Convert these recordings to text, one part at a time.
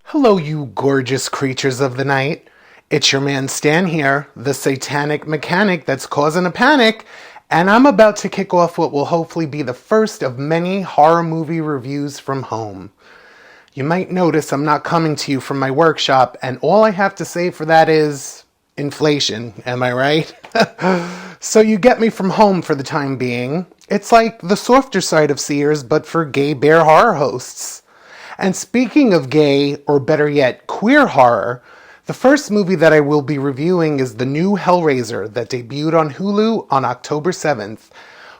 Hello, you gorgeous creatures of the night. It's your man Stan here, the satanic mechanic that's causing a panic, and I'm about to kick off what will hopefully be the first of many horror movie reviews from home. You might notice I'm not coming to you from my workshop, and all I have to say for that is inflation, am I right? So you get me from home for the time being. It's like the softer side of Sears, but for gay bear horror hosts. And speaking of gay, or better yet, queer horror, the first movie that I will be reviewing is the new Hellraiser that debuted on Hulu on October 7th,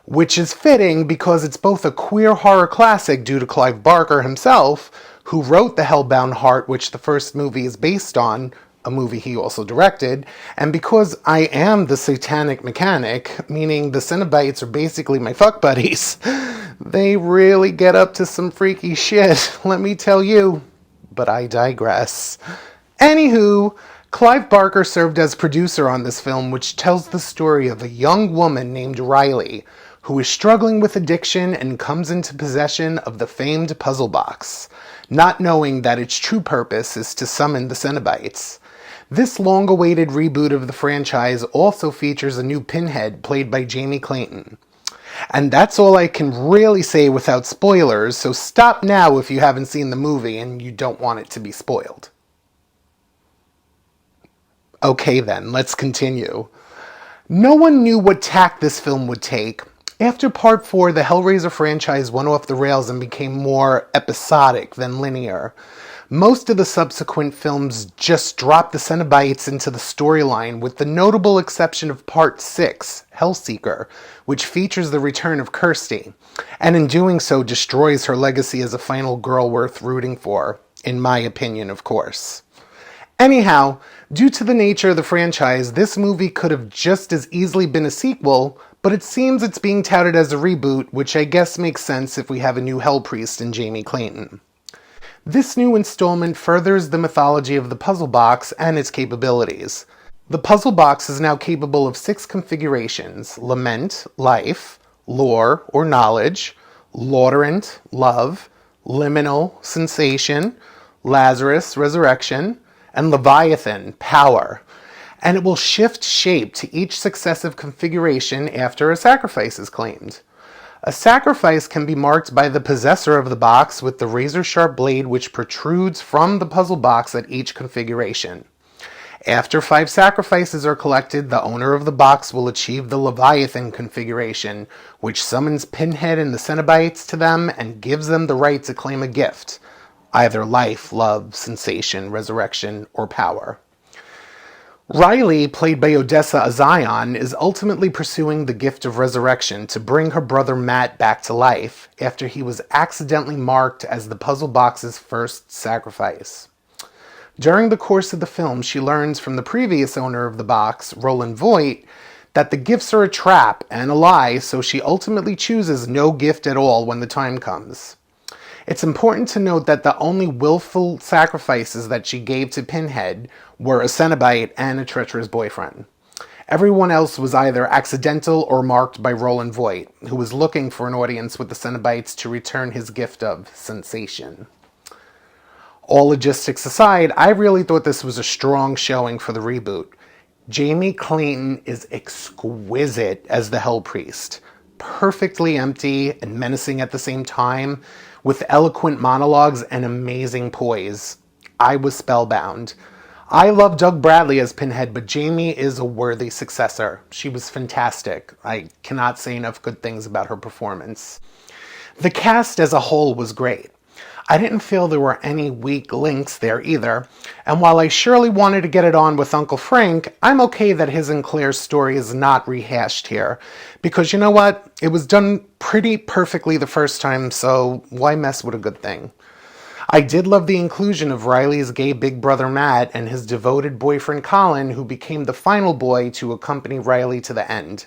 which is fitting because it's both a queer horror classic due to Clive Barker himself, who wrote The Hellbound Heart, which the first movie is based on, a movie he also directed, and because I am the satanic mechanic, meaning the Cenobites are basically my fuck buddies, they really get up to some freaky shit, let me tell you. But I digress. Anywho, Clive Barker served as producer on this film, which tells the story of a young woman named Riley, who is struggling with addiction and comes into possession of the famed puzzle box, not knowing that its true purpose is to summon the Cenobites. This long-awaited reboot of the franchise also features a new Pinhead played by Jamie Clayton. And that's all I can really say without spoilers, so stop now if you haven't seen the movie and you don't want it to be spoiled. Okay then, let's continue. No one knew what tack this film would take. After Part 4, the Hellraiser franchise went off the rails and became more episodic than linear. Most of the subsequent films just dropped the Cenobites into the storyline, with the notable exception of Part 6, Hellseeker, which features the return of Kirsty, and in doing so destroys her legacy as a final girl worth rooting for, in my opinion, of course. Anyhow, due to the nature of the franchise, this movie could have just as easily been a sequel, but it seems it's being touted as a reboot, which I guess makes sense if we have a new Hell Priest in Jamie Clayton. This new installment furthers the mythology of the puzzle box and its capabilities. The puzzle box is now capable of 6 configurations: lament, life, lore or knowledge, laudorant, love, liminal, sensation, Lazarus, resurrection, and Leviathan, power. And it will shift shape to each successive configuration after a sacrifice is claimed. A sacrifice can be marked by the possessor of the box with the razor-sharp blade which protrudes from the puzzle box at each configuration. After 5 sacrifices are collected, the owner of the box will achieve the Leviathan configuration, which summons Pinhead and the Cenobites to them and gives them the right to claim a gift, either life, love, sensation, resurrection, or power. Riley, played by Odessa Azion, is ultimately pursuing the gift of resurrection to bring her brother Matt back to life after he was accidentally marked as the puzzle box's first sacrifice. During the course of the film, she learns from the previous owner of the box, Roland Voigt, that the gifts are a trap and a lie, so she ultimately chooses no gift at all when the time comes. It's important to note that the only willful sacrifices that she gave to Pinhead were a Cenobite and a treacherous boyfriend. Everyone else was either accidental or marked by Roland Voigt, who was looking for an audience with the Cenobites to return his gift of sensation. All logistics aside, I really thought this was a strong showing for the reboot. Jamie Clayton is exquisite as the Hell Priest, perfectly empty and menacing at the same time, with eloquent monologues and amazing poise. I was spellbound. I love Doug Bradley as Pinhead, but Jamie is a worthy successor. She was fantastic. I cannot say enough good things about her performance. The cast as a whole was great. I didn't feel there were any weak links there either, and while I surely wanted to get it on with Uncle Frank, I'm okay that his and Claire's story is not rehashed here, because you know what? It was done pretty perfectly the first time, so why mess with a good thing? I did love the inclusion of Riley's gay big brother Matt and his devoted boyfriend Colin, who became the final boy to accompany Riley to the end.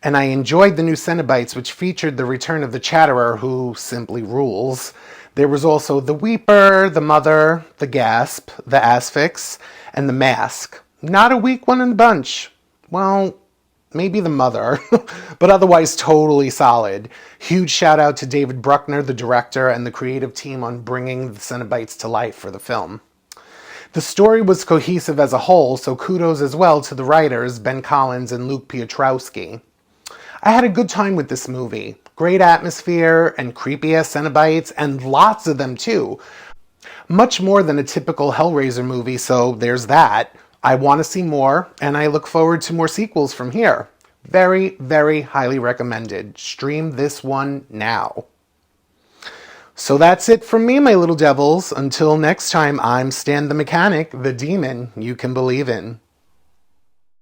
And I enjoyed the new Cenobites, which featured the return of the Chatterer, who simply rules. There was also the Weeper, the Mother, the Gasp, the Asphyx, and the Mask. Not a weak one in the bunch. Well, maybe the mother, but otherwise totally solid. Huge shout out to David Bruckner, the director, and the creative team on bringing the Cenobites to life for the film. The story was cohesive as a whole, so kudos as well to the writers, Ben Collins and Luke Piotrowski. I had a good time with this movie. Great atmosphere and creepy ass Cenobites, and lots of them too. Much more than a typical Hellraiser movie, so there's that. I want to see more, and I look forward to more sequels from here. Very, very highly recommended. Stream this one now. So that's it from me, my little devils. Until next time, I'm Stan the Mechanic, the demon you can believe in.